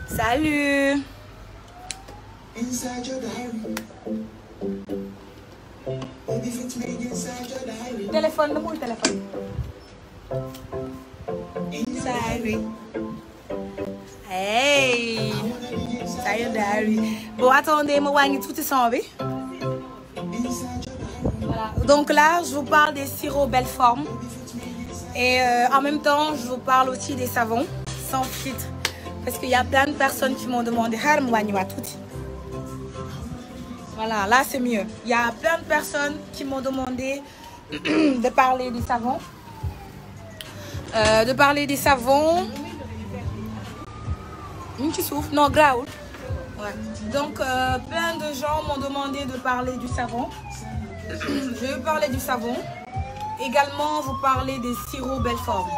Salut. Téléphone, le mot téléphone. Salut. Hey. Salut, Dari. Bon, attendez, moi, je vais tout ensemble. Voilà. Donc là, je vous parle des sirops belle forme. Et en même temps, je vous parle aussi des savons sans filtre. Parce qu'il y a plein de personnes qui m'ont demandé voilà, là c'est mieux. Il y a plein de personnes qui m'ont demandé de parler des savons. Non, grave. Ouais. Donc, plein de gens m'ont demandé de parler du savon. Je vais parler du savon. Également, vous parler des sirops belle forme.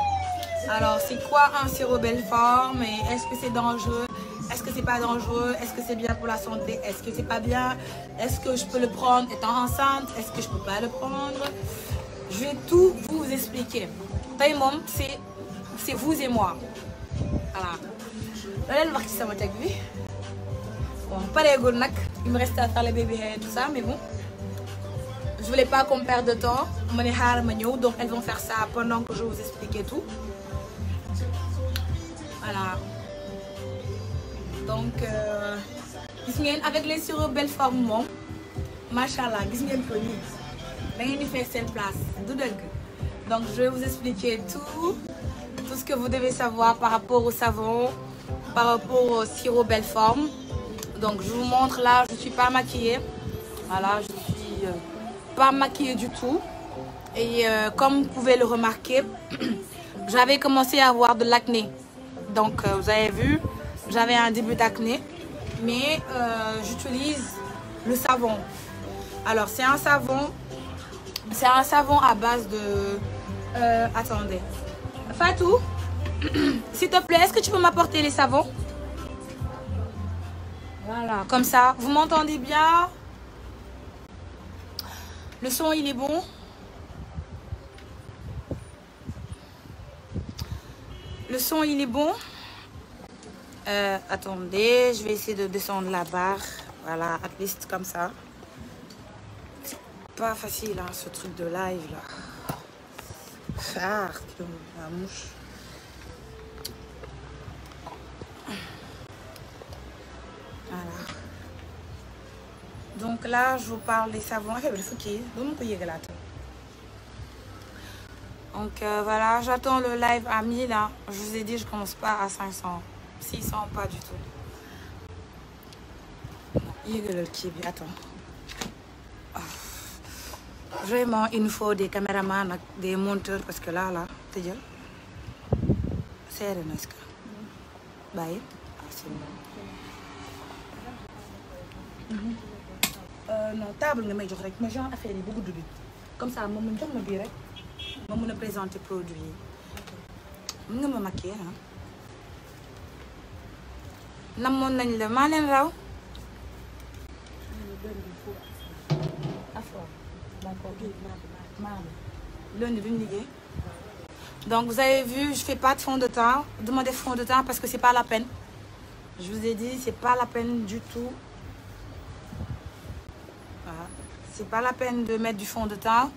Alors, c'est quoi un sirop belle forme et est-ce que c'est dangereux? Est-ce que c'est pas dangereux? Est-ce que c'est bien pour la santé? Est-ce que c'est pas bien? Est-ce que je peux le prendre étant enceinte? Est-ce que je peux pas le prendre? Je vais tout vous expliquer. Tey moom, c'est vous et moi. Voilà. Là, leen wax ci sama teg bi. Bon, pareegul nag. Il me reste à faire les bébés et tout ça, mais bon. Je voulais pas qu'on perde de temps. Ma ne xaaral ma ñëw, donc elles vont faire ça pendant que je vous explique tout. Voilà. Donc, gis ngeen avec les sirops belle forme moom macha allah gis ngeen ko nii da ngeen di faire seen place du dëgg. Donc, je vais vous expliquer tout ce que vous devez savoir par rapport au savon, par rapport au sirop belle forme. Donc, je vous montre là, je suis pas maquillée. Voilà, je suis pas maquillée du tout. Et comme vous pouvez le remarquer, j'avais commencé à avoir de l'acné. Donc, vous avez vu, j'avais un début d'acné, mais j'utilise le savon. Alors, c'est un savon à base de... attendez. Fatou, s'il te plaît, est-ce que tu peux m'apporter les savons? Voilà, comme ça. Vous m'entendez bien? Le son, il est bon? Le son, il est bon? Attendez, je vais essayer de descendre la barre. Voilà, at least comme ça. C'est pas facile, hein, ce truc de live, là. Ah, la mouche. Voilà. Donc là, je vous parle des savons. Donc voilà, j'attends le live à 1000. Hein. Je vous ai dit, je commence pas à 500. 600, pas du tout. Attends. Vraiment, il nous faut des caméramans, des monteurs, parce que là, t'es déjà. C'est Renesca. Bye. Ah, c'est bon. Non, table, je vais faire mais genre affaire beaucoup de but. Comme ça, je vais me présenter produit. Je vais me maquiller. Namoon nañ la maa leen raw. Donc vous avez vu, je fais pas de fond de teint. Demandez fond de teint parce que c'est pas la peine. Je vous ai dit, c'est pas la peine du tout. Voilà. C'est pas la peine de mettre du fond de teint.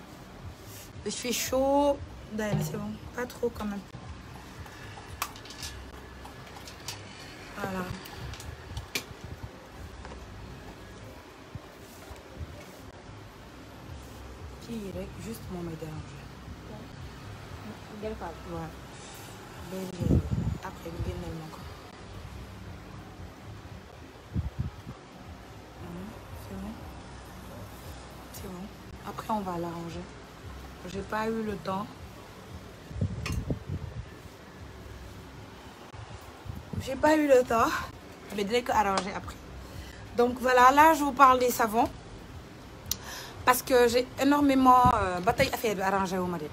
Il fait chaud. C'est bon, pas trop quand même. Voilà. Kii rek juste moom may déranger. waaw. léegi après ñu génneel ma ko. C'est bon. C'est bon. Après on va l'arranger. J'ai pas eu le temps. J'ai pas eu le temps. Mais dès que arranger après. Donc voilà, là je vous parle des savons. Parce que j'ai énormément ba tey affaire bi arrangé wu ma de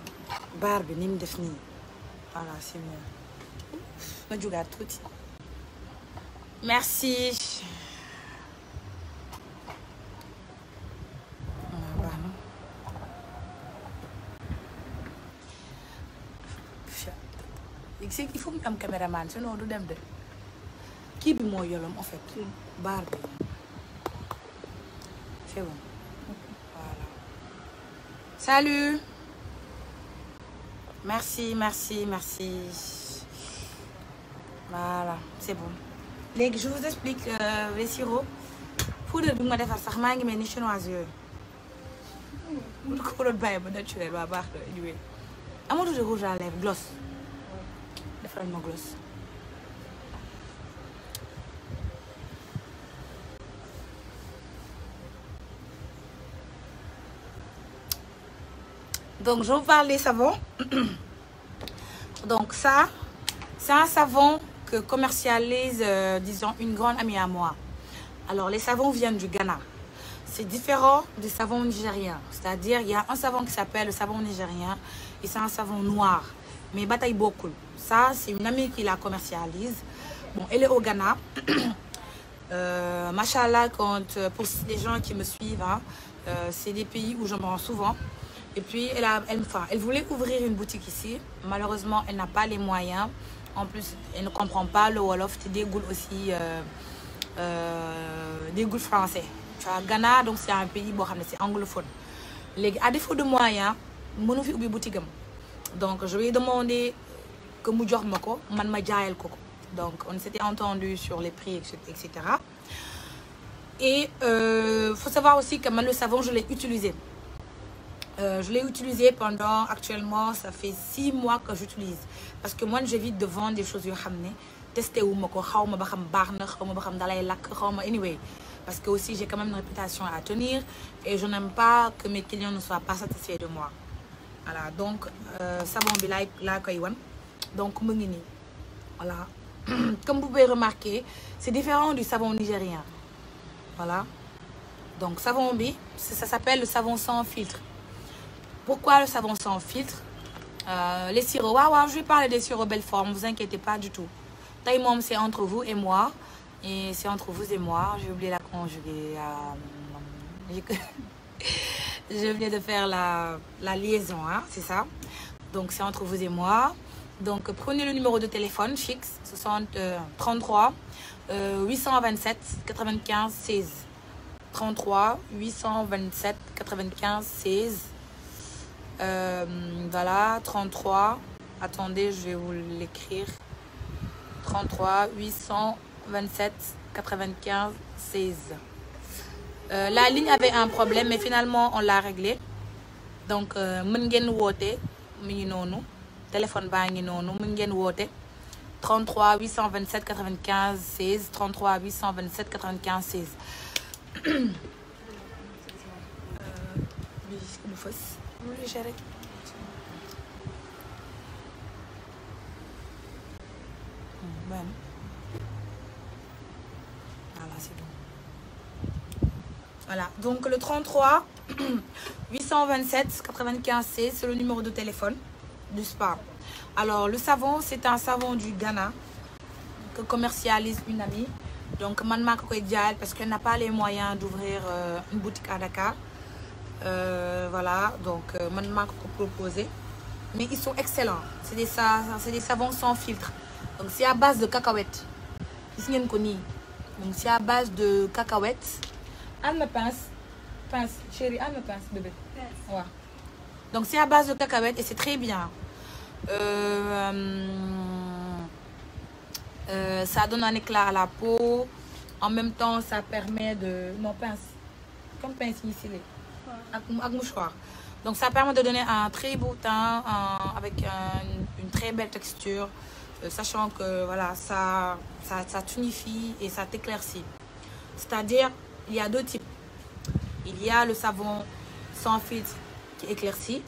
baar bi ni mu def nii voilà c'est mieux ma jugaat tuuti merci baax na il faut mu am caméraman sinon du dem de kii bi moo yolom en fait barre bi c'est bon voilà salut merci voilà c'est bon léegi je vous explique les sirops poudre bi ma defar sax maa ngi mel ni chinoise yooyu bu ko doon bàyyi ba naturel waa baax na anyway amatu de rouge à lèvres gloss defaral ma gloss donc je vous parle des savons donc ça c'est un savon que commercialise disons une grande amie à moi. Alors les savons viennent du Ghana. C'est différent des savons nigériens. C'est-à-dire il y a un savon qui s'appelle le savon nigérien et c'est un savon noir. Mais bataille beaucoup. Ça c'est une amie qui la commercialise. Bon, elle est au Ghana. Machallah, pour les gens qui me suivent, hein, c'est des pays où je me rends souvent. Et puis elle voulait ouvrir une boutique ici. Malheureusement, elle n'a pas les moyens. En plus, elle ne comprend pas le Wolof, c'est des goules aussi, des goules français. Tu vois, Ghana, donc c'est un pays, c'est anglophone. À défaut de moyens, je ne peux pas boutique. Donc, je lui ai demandé que je fasse un coco. Donc, on s'était entendu sur les prix, etc. Et il faut savoir aussi que le savon, je l'ai utilisé. Je l'ai utilisé pendant, actuellement, ça fait 6 mois que j'utilise. Parce que moi, j'évite de vendre des choses que je testé anyway. Parce que aussi, j'ai quand même une réputation à tenir. Et je n'aime pas que mes clients ne soient pas satisfaits de moi. Voilà, donc, savon là, donc, voilà. Comme vous pouvez remarquer, c'est différent du savon nigérien. Voilà. Donc, savon B, ça s'appelle le savon sans filtre. Pourquoi le savon sans filtre? Les sirops, je vais parler des sirops Belleforme, ne vous inquiétez pas du tout. Taille mom, c'est entre vous et moi. Et c'est entre vous et moi. J'ai oublié la conjuguer. Je venais de faire la liaison, hein, c'est ça. Donc c'est entre vous et moi. Donc prenez le numéro de téléphone fixe, 33 827 95 16. 33 827 95 16. Voilà, 33, attendez, je vais vous l'écrire, 33 827 95 16. La ligne avait un problème, mais finalement, on l'a réglé. Donc, mën ngeen woote mi ngi noonu téléphone baa ngi noonu mën ngeen woote 33 827 95 16 33 827 95 16. Voilà, c'est bon. Voilà, donc le 33 827 95 16, c'est le numéro de téléphone du spa. Alors, le savon, c'est un savon du Ghana que commercialise une amie. Donc, Manma Kokoïdial, parce qu'elle n'a pas les moyens d'ouvrir une boutique à Dakar. Voilà, donc Manma Koko proposé. Mais ils sont excellents. C'est des savons sans filtre. Donc, c'est à base de cacahuètes. Donc, c'est à base de cacahuètes. Anne me pince, chérie, Anne me pince, bébé. Ouais. Donc, c'est à base de cacahuètes et c'est très bien. Ça donne un éclat à la peau. En même temps, ça permet de... Non, pince. Comme pince ici, avec mouchoir. Donc, ça permet de donner un très beau teint avec une très belle texture. Sachant que, voilà, ça tonifie et ça t'éclaircit. C'est-à-dire, il y a deux types. Il y a le savon sans filtre qui éclaircit.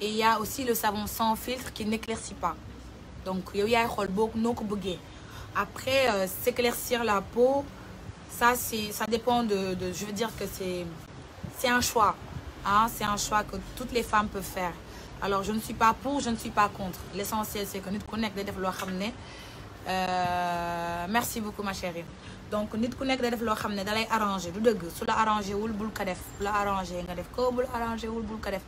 Et il y a aussi le savon sans filtre qui n'éclaircit pas. Donc, il y a après, s'éclaircir la peau, ça dépend de... Je veux dire que c'est un choix. Hein? C'est un choix que toutes les femmes peuvent faire. Alors, je ne suis pas pour, je ne suis pas contre. L'essentiel, c'est que nous connectons des développements. Merci beaucoup, ma chérie. Donc, nous connectons des développements d'aller arranger. Du deug, sous la arranger ou le boule kadef. La arranger, ngadef ko, boule arranger ou le boule kadef.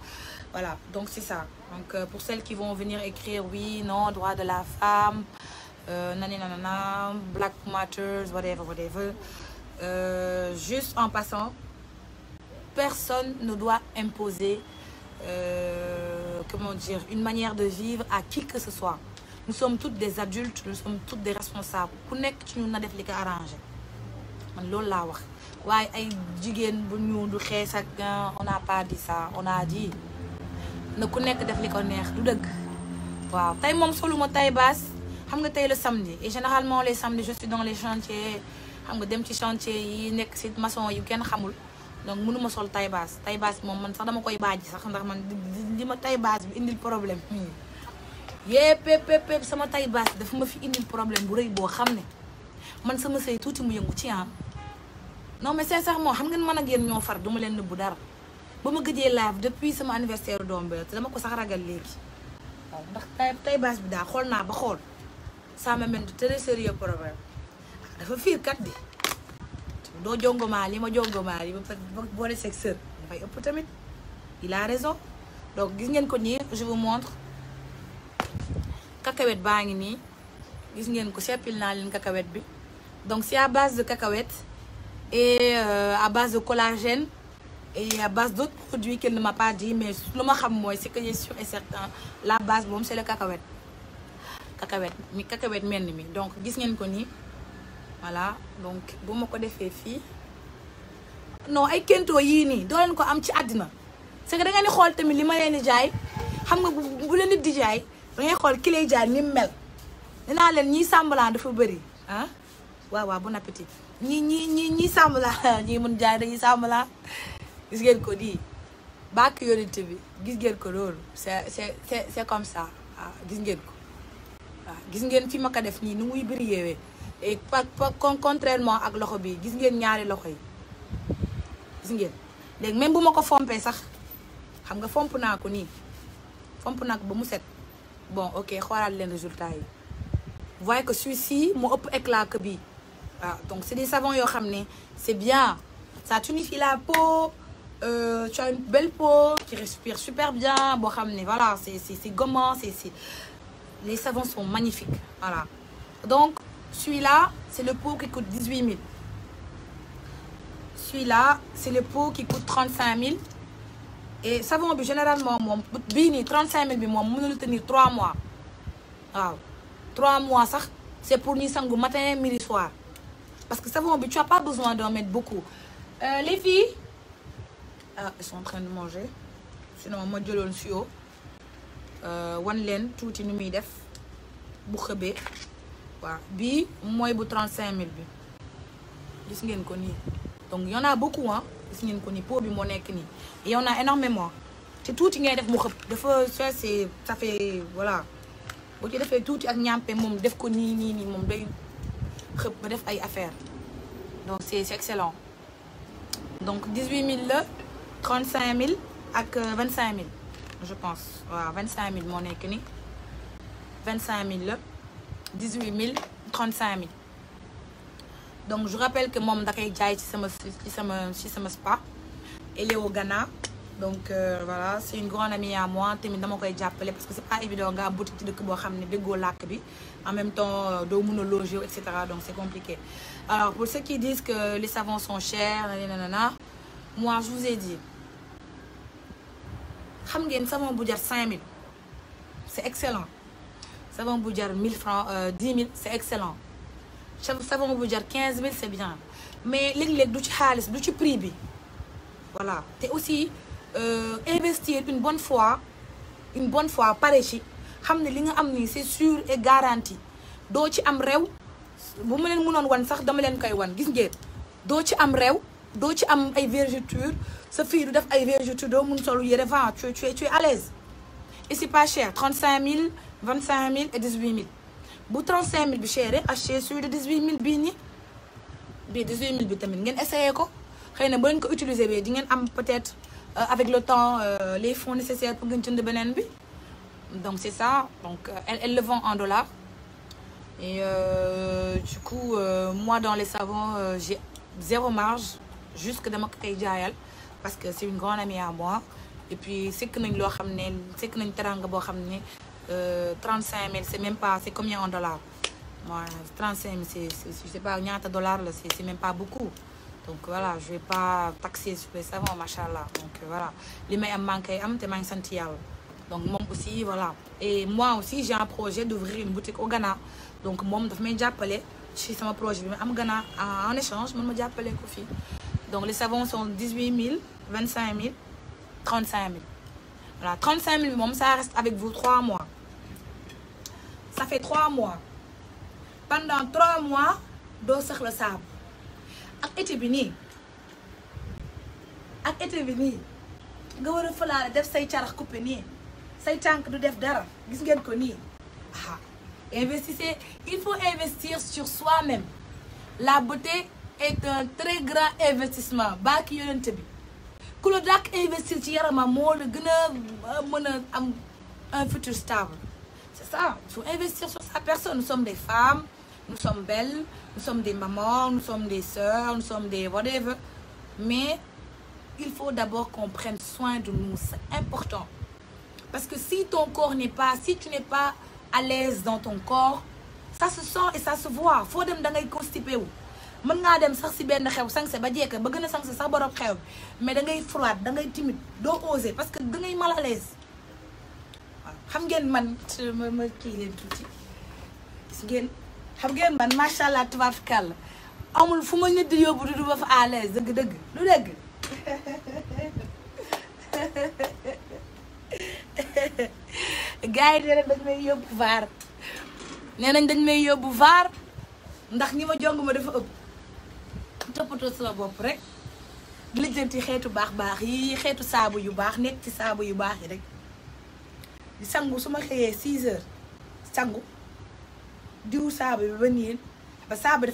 Voilà, donc c'est ça. Donc, pour celles qui vont venir écrire oui, non, droit de la femme, nanana Black Matters whatever. Juste en passant, personne ne doit imposer comment dire, une manière de vivre à qui que ce soit. Nous sommes toutes des adultes, nous sommes toutes des responsables. Ku nekk ci ñun na def li ko arrangé man loolu laa wax waaye ay jigéen bu ñu du xees ak on n'a pas dit ça, on a dit na ku nekk def li ko neex du dëgg. waaw tey moom soluma taille basse xam nga tey le samedi et généralement les samedis je suis dans les chantiers xam nga dem ci chantier yi nekk ci maçon yi kenn xamul donc mënuma sol taille basse moom man sax dama koy bàjj sax ndax man li ma taille basse bi indil problème yépp sama taille basse dafa ma fi indil problème bu rëy boo xam ne man sama sëy tuuti mu yëngu ci non mais sincèrement xam ngeen man ak yéen ñoo far duma leen nëbbu dara ba ma gëjee live depuis sama anniversaire doom bi te dama ko sax ragal léegi waaw ndax taille basse bi daal xool naa ba xool ça m'amène de très sérieux problème dafa fiir kat di doo jongomaa li ma jongomaa li ba boole seeg sër dafay ëpp tamit il a raison. Donc gis ngeen ko nii je vous montre cacahuète baa ngi nii gis ngeen ko seppil naa leen cacahuète bi donc c'est à base de cacahuète et à base de collagène et à base d'autres produits qu'elle ne m'a pas dit mais lu ma xam mooy c'est que j'ai sûr et certain la base moom c'est le cacahuète mel ni mi donc gis ngeen ko nii voilà donc bu ma ko defee fii non ay kentoo yii nii doo leen ko am ci àddina c'est que da ngeen di xool tamit li ma leen di jaay xam nga bu leen nit di jaay da ngay xool ki lay jaay ni mu mel dinaa leen ñii semblant dafa bëri ah waaw bon appétit ñii semblant ñii mun jaay dañuy semblant gis ngeen ko di bàkk yonent bi gis ngeen ko loolu c'est comme ça waaw gis ngeen ko waaw gis ngeen fi ma ko def nii nu muy briller et contrairement ak loxo bi gis ngeen ñaari loxo yi gis ngeen léegi même bu ma ko fompee sax xam nga fomp naa ko nii fomp naa ko ba mu set bon ok xoolaat leen résultat yi vous voyez que celui-ci moo ëpp éclat que bii waaw donc c'est des savons yoo xam ne c'est bien ça tonifie la peau tu as une belle peau qui respire super bien boo xam ne voilà c'est gommant c'est les savons sont magnifiques voilà donc celui-là c'est le pot qui coûte 18 000 celui-là c'est le pot qui coûte 35 000 et savon bi généralement moom bii nii 35 000 bi moom mënul tenir 3 mois waaw 3 mois sax c'est pour ñuy sangu matin midi soir parce que savon bi tu as pas besoin d'en mettre beaucoup les filles ils sont en train de manger sinon ma jëloon sio wan leen tuuti nu muy def bu xëbee waaw bii mooy bu 35 000 bi gis ngeen ko nii donc y en a beaucoup hein gis ngeen ko nii pot bi moo nekk nii y en a énormément te tuuti ngay def mu xëb dafa ça fait voilà boo ci defee tuuti ak ñàmpe moom def ko nii moom day xëb ba def ay affaire donc c'est excellent donc 18 000 la 35 000 ak 25 000 je pense waaw 25 000 moo nekk nii 25 000 la 18 000 35 000 donc je rappelle que moom da koy jaay ci sama spa elle est au Ghana donc voilà c'est une grande amie à moi tamit dama koy jàppale parce que c'est pas évident nga boutique ci dëkk boo xam ne déggoo làkk bi en même temps doo mën a loger etc donc c'est compliqué. Alors pour ceux qui disent que les savons sont chers nanana moi je vous ai dit xam ngeen savon bu jar 5 000 c'est excellent savon bu jar 1000 francs 10 000 c'est excellent savon bu jar 15 000 c'est bien mais léeg-léeg du ci xaalis du ci prix bi voilà te aussi investir une bonne fois pare ci xam ne li nga am nii c'est sûr et garanti doo ci am réew bu ma leen mënoon wan sax dama leen koy wan gis ngeen doo ci am réew doo ci am ay vergetures sa fille du def ay vergetures doo mun solu yére vent tu es à l'aise et c'est pas cher 35 000 25 000 et 18 000 bu 35 000 bi cher acheter celui de 18 000 bii nii bii 18 000 bi tamit ngeen essayé ko xëy na bu leen ko utiliser bi di ngeen am peut-être avec le temps les fonds nécessaires pour ngeen jënd beneen bi donc c'est ça donc elle le vend en dollars et du coup moi dans les savons j'ai zéro marge juste que dama ko koy jaayal parce que c'est une grande amie à moi et puis sekk nañ loo xam ne sekk nañ teranga boo xam ne 35 000 c'est même pas c'est combien en dollars Moi 35 000 c'est je sais pas ñaata dollars la c'est même pas beaucoup. Donc voilà je vais pas taxer sur les savons machallah. Donc voilà li may am maa ngi koy am te maa ngi sant yàlla. Donc moom aussi voilà et moi aussi j'ai un projet d'ouvrir une boutique au Ghana. Donc moom daf may jàppale ci sama projet bi ma am Ghana en échange man ma jàppale ko fii. Donc les savons sont 18 000 25 000 35 000. Voilà 35 000 bi moom ça reste avec vous 3 mois. Ça fait 3 mois. Pendant 3 mois doo soxla saabu. ak été bi nii nga war a falaale def say carax coupé nii say tànk du def dara gis ngeen ko nii investissez il faut investir sur soi-même. La beauté est un très grand investissement baaki yonente bi ku la dàq investir ci yaramam moo la gën a mën a am un futur stable. C'est ça, il faut investir sur sa personne. Nous sommes des femmes, nous sommes belles, nous sommes des mamans, nous sommes des sœurs, nous sommes des whatever. Mais il faut d'abord qu'on prenne soin de nous, c'est important. Parce que si ton corps n'est pas, si tu n'es pas à l'aise dans ton corps, ça se sent et ça se voit. Faut dem da ngay constipé wu. Mën ngaa dem sax si benn xew sanse ba jekk ba gën a sanse sax borom xew mais da ngay froide, da ngay timide, doo oser parce que da ngay mal à l'aise. Xam ngeen man ma kii leen tuuti gis ngeen xam ngeen man macha allah tubaarkàlla amul fu ma nit di yóbbu du ba fa à l'aise dëgg-dëgg lu dëgg gars yi nee nañ dañ may yóbbu vaar nee nañ dañ may yóbbu vaar ndax ñi ma jong ma dafa ëpp toppatoo sama bopp rek lijjanti xeetu baax yi xeetu saabu yu baax nekk ci saabu yu baax yi rek. di sangu su ma xëyee 6 heures sangu diw saabu bi ba niin ba saabu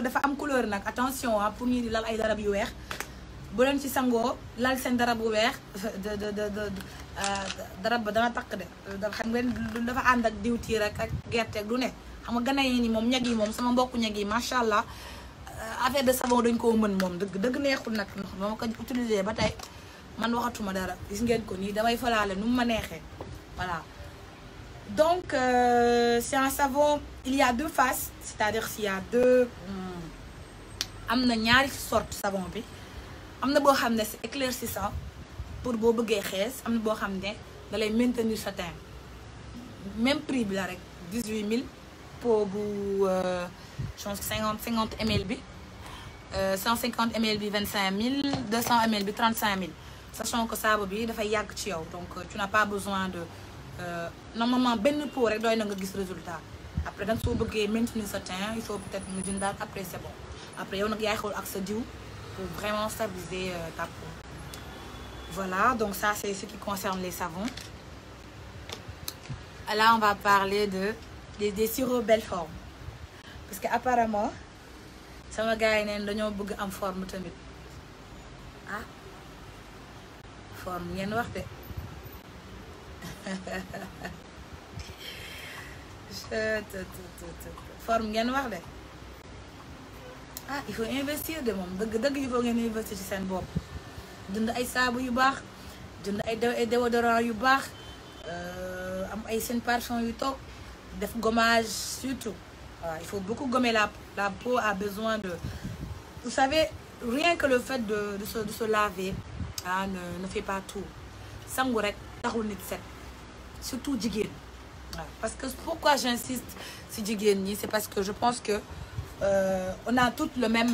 dafa am couleur nag attention pour ñii di lal ay darab yu weex bu leen ci sangoo lal seen darab bu weex darab ba dana takk de xam ngeen dafa ànd ak diw tiir ak gerte ak du ne xam nga gana yi ni moom ñag yi moom sama mbokku ñag yi macha allah affaire de savon dañ koo mën moom dëgg neexul nag ndax ba ma ko utilisé ba tey man waxatuma dara gis ngeen ko nii damay falaale nu mu ma neexee. Voilà. Donc, c'est un savon, il y a 2 faces, c'est-à-dire s'il y a 2... am na ñaari sorte savon bi am na boo xam ne c'est éclaircissant pour boo bëggee xees am na boo xam ne da lay maintenir sa teint même prix bi la rek 18 000 pot bu je pense 50 ml bi 150 ml bi 25 000 200 ml bi 35 000 sachant que saabu bi dafay yàgg ci yow donc tu n'as pas besoin de normalement benn pot rek doy na nga gis résultat après nag soo bëggee maintenir sa teint il faut peut-être nga jëndaat après c'est bon après yow nag yaay xool ak sa diw pour vraiment stabiliser ta peau. Voilà, donc ça c'est ce qui concerne les savons. Là on va parler des sirops Belleforme parce que apparemment sama gars yi neen dañoo bëgg am forme tamit ah forme ngeen wax de forme ngeen wax de ah il faut investir de moom dëgg il faut ngeen investir ci seen bopp jënd ay saabu yu baax jënd ay déodorant yu baax am ay seen parfum yu toog def gommage surtout waaw il faut beaucoup gommer la peau a besoin de vous savez rien que le fait de se laver ah ne fait pas tout sangu rek taxul nit set surtout jigéen waaw parce que pourquoi j'insiste si jigéen ñi c'est parce que je pense que on a toutes le même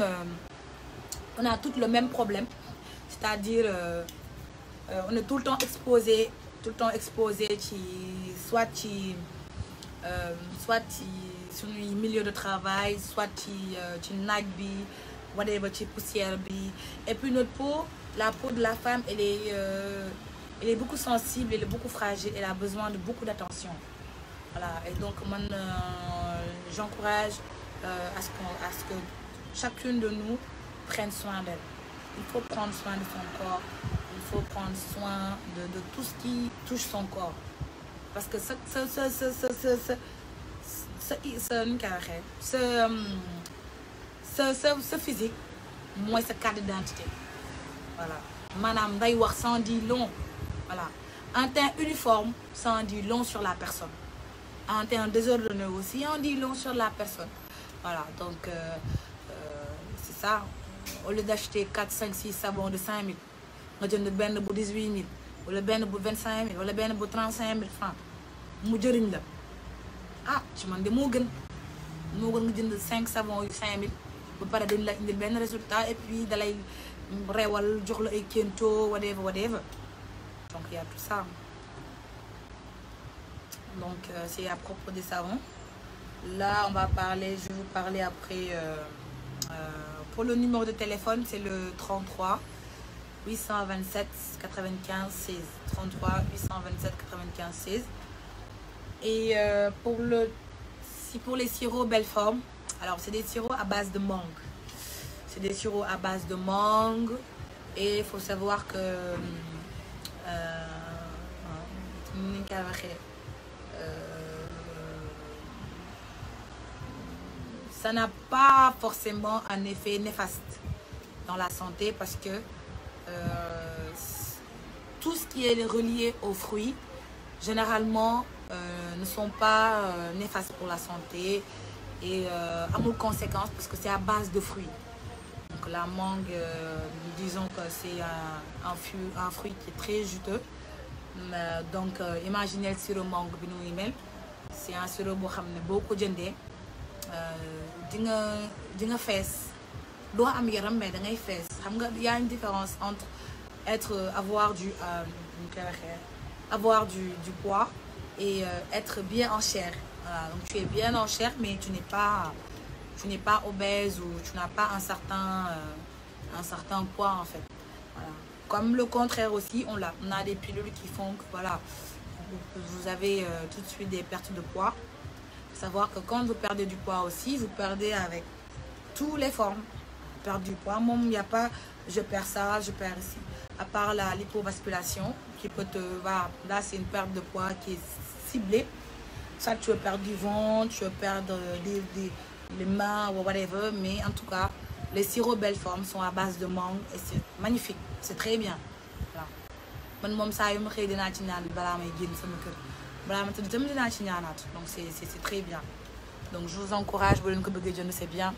problème c'est-à-dire on est tout le temps exposé ci soit ci suñuy milieu de travail soit ci naaj bi whatever ci poussière bi et puis notre peau la peau de la femme elle est beaucoup sensible, elle est beaucoup fragile, elle a besoin de beaucoup d'attention. Voilà, et donc moi j'encourage à ce que chacune de nous prenne soin d'elle. Il faut prendre soin de son corps, il faut prendre soin de tout ce qui touche son corps. Parce que ce physique, moi c'est carte d'identité. Voilà. Madame day wax sans dit long. Voilà. Un teint uniforme, ça en dit long sur la personne. en termes désordonnés aussi, on dit long sur la personne. Voilà, donc c'est ça. Au lieu d'acheter 4, 5, 6 savons de 5 000, on jënd benn bu 18 000, wala benn bu 25 000, wala benn bu 35 000 francs. mu jëriñ la ah ci man de moo gën nga jënd 5 savons yu 5 000 ba pare dañ la indil benn résultat et puis dalay rewal jox la ay kento whatever. Donc il y a tout ça. Donc c'est à propos des savons. Là on va parler, je vais vous parler après pour le numéro de téléphone, c'est le 33 827 95 16 33 827 95 16. Et pour les sirops Belleforme, alors c'est des sirops à base de mangue. C'est des sirops à base de mangue et il faut savoir que ça n'a pas forcément un effet néfaste dans la santé parce que tout ce qui est relié aux fruits généralement ne sont pas néfastes pour la santé et amul conséquences parce que c'est à base de fruits. Donc la mangue, disons que c'est un fruit qui est très juteux. Donc imaginez le sirop mangue bi nu muy mel. C'est un sirop boo xam ne boo ko jëndee di nga fees doo am yaram mais da ngay fees xam nga y a une différence entre avoir du poids et être bien en chair. Voilà, donc tu es bien en chair mais tu n'es pas obèse ou tu n'as pas un certain poids en fait. Voilà. Comme le contraire aussi, on a des pilules qui font que voilà, vous avez tout de suite des pertes de poids. Il faut savoir que quand vous perdez du poids aussi, vous perdez avec toutes les formes. Perdre du poids, moi il n'y a pas je perds ça, je perds ici. À part la lipovasculation qui peut te... Voilà, là c'est une perte de poids qui est ciblée. Ça tu veux perdre du ventre, tu veux perdre les mains ou whatever, mais en tout cas les sirops Belleforme sont à base de mangue et c'est magnifique, c'est très bien. Voilà. Man moom saa yu ma xëy dinaa ci ñaan balaa may génn sama kër balaa ma tëdd tamit dinaa ci ñaanaat donc c'est très bien. Donc je vous encourage bu leen ko bëggee jënd c'est bien.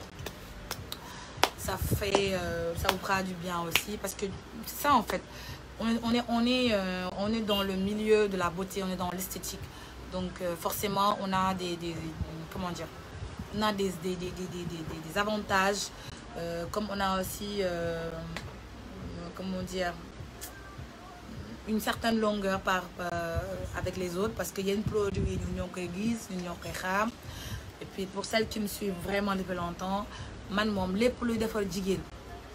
Ça vous fera du bien aussi parce que c'est ça en fait. On est dans le milieu de la beauté, on est dans l'esthétique. Donc forcément on a comment dire, on a des avantages comme on a aussi comment dire une certaine longueur avec les autres parce que y a une produit ñu ñoo koy gis ñu ñoo koy xam. Et puis pour celles qui me suivent vraiment depuis longtemps man moom lépp luy defar jigéen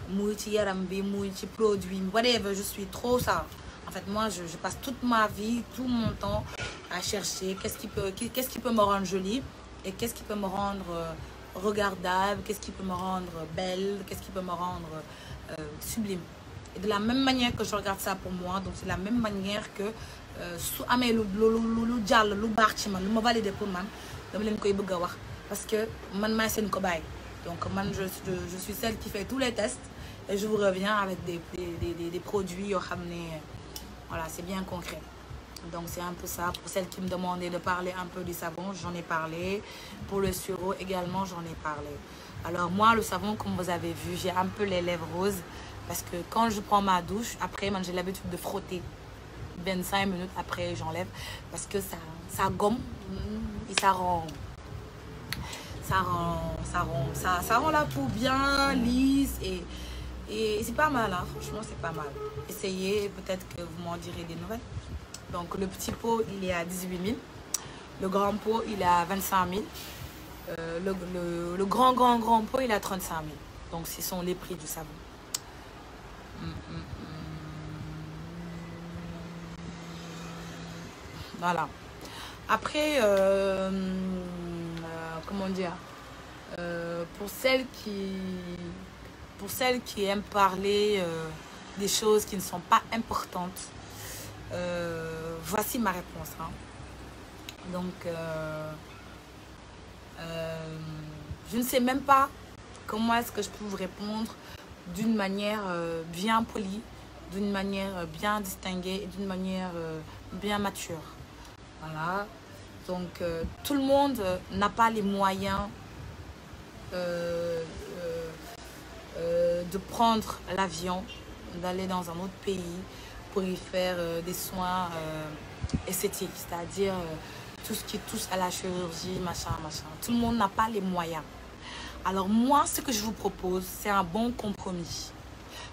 muy ci yaram bi muy ci produit whatever je suis trop ça. En fait moi je passe toute ma vie, tout mon temps à chercher qu'est-ce qui peut me rendre jolie et qu'est-ce qui peut me rendre regardable, qu'est-ce qui peut me rendre belle, qu'est-ce qui peut me rendre sublime. Et de la même manière que je regarde ça pour moi, donc c'est la même manière que su amee lu jàll lu baax ci man lu ma validé pour man dama leen koy bëgg a wax parce que man maay seen cobaye. Donc man je suis celle qui fait tous les tests et je vous reviens avec des produits yoo xam ne voilà c'est bien concret. Donc c'est un peu ça. Pour celles qui me demandaient de parler un peu du savon, j'en ai parlé. Pour le sirop également, j'en ai parlé. Alors moi, le savon, comme vous avez vu, j'ai un peu les lèvres roses parce que quand je prends ma douche, après, j'ai l'habitude de frotter. 25 minutes après, j'enlève parce que ça gomme et ça rend la peau bien lisse et c'est pas mal, hein. Franchement, c'est pas mal. Essayez, peut-être que vous m'en direz des nouvelles. Donc le petit pot il est à 18 000, le grand pot il est à 25 000, le grand pot il est à 35 000. Donc ce sont les prix du savon. Voilà. Après comment dire, pour celles qui aiment parler des choses qui ne sont pas importantes. Voici ma réponse. Hein. Donc, je ne sais même pas comment est-ce que je peux vous répondre d'une manière bien polie, d'une manière bien distinguée et d'une manière bien mature. Voilà. Donc, tout le monde n'a pas les moyens de prendre l'avion, d'aller dans un autre pays pour y faire des soins esthétiques, c'est-à-dire tout ce qui touche à la chirurgie, machin. Tout le monde n'a pas les moyens. Alors moi, ce que je vous propose, c'est un bon compromis.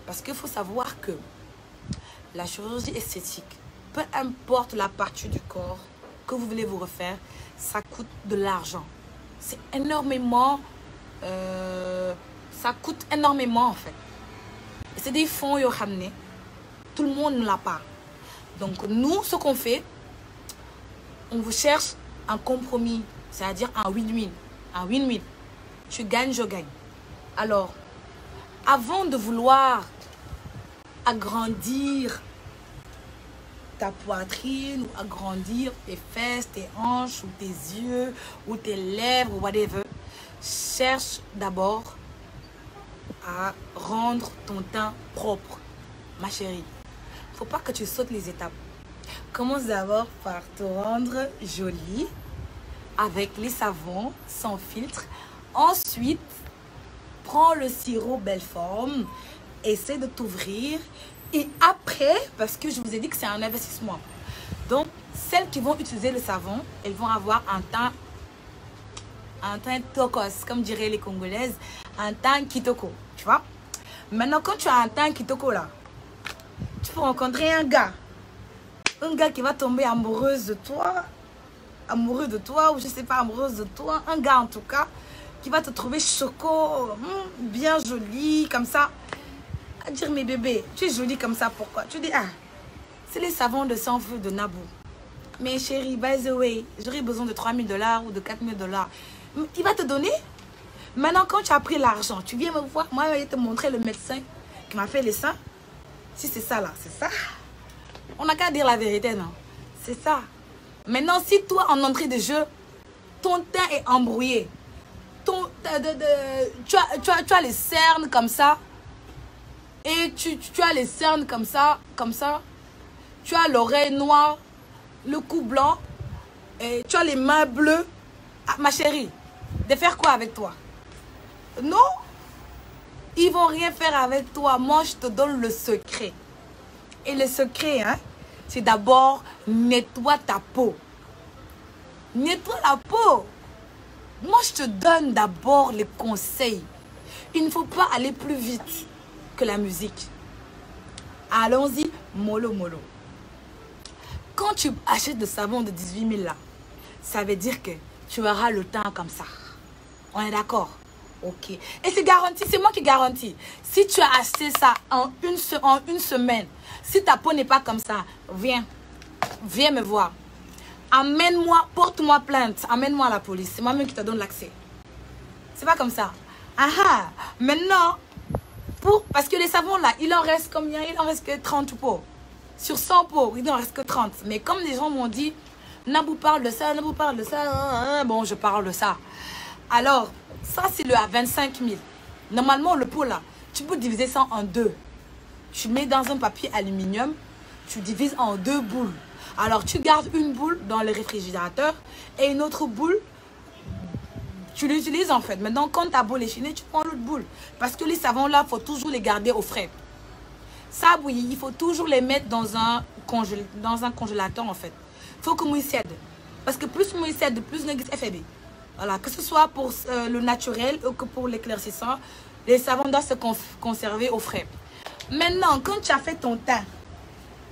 Parce qu'il faut savoir que la chirurgie esthétique, peu importe la partie du corps que vous voulez vous refaire, ça coûte de l'argent. C'est énormément... ça coûte énormément en fait. C'est des fonds yo ramené. Tout le monde ne l'a pas. Donc nous, ce qu'on fait, on vous cherche un compromis, c'est-à-dire un win-win. Un win-win. Tu gagnes, je gagne. Alors, avant de vouloir agrandir ta poitrine ou agrandir tes fesses, tes hanches ou tes yeux ou tes lèvres ou whatever, cherche d'abord à rendre ton teint propre, ma chérie. Faut pas que tu sautes les étapes. Commence d'abord par te rendre jolie avec les savons sans filtre. Ensuite, prends le sirop Belleforme, essaie de t'ouvrir. Et après, parce que je vous ai dit que c'est un investissement. Donc, celles qui vont utiliser le savon, elles vont avoir un teint tokos, comme diraient les Congolaises, un teint kitoko, tu vois. Maintenant, quand tu as un teint kitoko là, tu peux rencontrer un gars qui va tomber amoureux de toi, ou je sais pas, amoureuse de toi, un gars en tout cas, qui va te trouver choco, bien jolie, comme ça. À dire, mais bébé, tu es jolie comme ça, pourquoi? Tu dis, ah, c'est les savons de sans feu de Nabou. Mais chérie, by the way, j'aurais besoin de 3 000 $ ou de 4 000 $. Il va te donner. Maintenant, quand tu as pris l'argent, tu viens me voir. Moi, je vais te montrer le médecin qui m'a fait les seins. Si c'est ça, là, c'est ça. On n'a qu'à dire la vérité, non? C'est ça. Maintenant, si toi, en entrée de jeu, ton teint est embrouillé, tu as les cernes comme ça, et tu as les cernes comme ça, tu as l'oreille noire, le cou blanc, et tu as les mains bleues. Ah, ma chérie, de faire quoi avec toi? Non, ils vont rien faire avec toi. Moi, je te donne le secret. Et le secret, hein, c'est d'abord nettoie ta peau. Nettoie la peau. Moi, je te donne d'abord les conseils. Il ne faut pas aller plus vite que la musique. Allons-y, mollo. Quand tu achètes le savon de 18 000 là, ça veut dire que tu auras le teint comme ça. On est d'accord? Ok. Et c'est garanti, c'est moi qui garantis. Si tu as acheté ça en une semaine, si ta peau n'est pas comme ça, viens me voir. Amène-moi, porte-moi plainte, amène-moi à la police. C'est moi-même qui te donne l'accès. C'est pas comme ça. Ah, maintenant, parce que les savons là, il en reste combien? Il en reste que 30 pots. Sur 100 pots, il n'en reste que 30. Mais comme les gens m'ont dit, Nabou parle de ça, bon, je parle de ça. Alors, ça c'est le à 25 000. Normalement, le pot là, tu peux diviser ça en deux. Tu mets dans un papier aluminium, tu divises en 2 boules. Alors, tu gardes une boule dans le réfrigérateur et une autre boule, tu l'utilises en fait. Maintenant, quand ta boule est finie, tu prends l'autre boule. Parce que les savons là, il faut toujours les garder au frais. Ça bouillit, il faut toujours les mettre dans un congélateur en fait. Il faut que mouille cède. Parce que plus mouille cède, plus négus FB. Voilà, que ce soit pour le naturel ou que pour l'éclaircissant, les savons doivent se conserver au frais. Maintenant, quand tu as fait ton teint,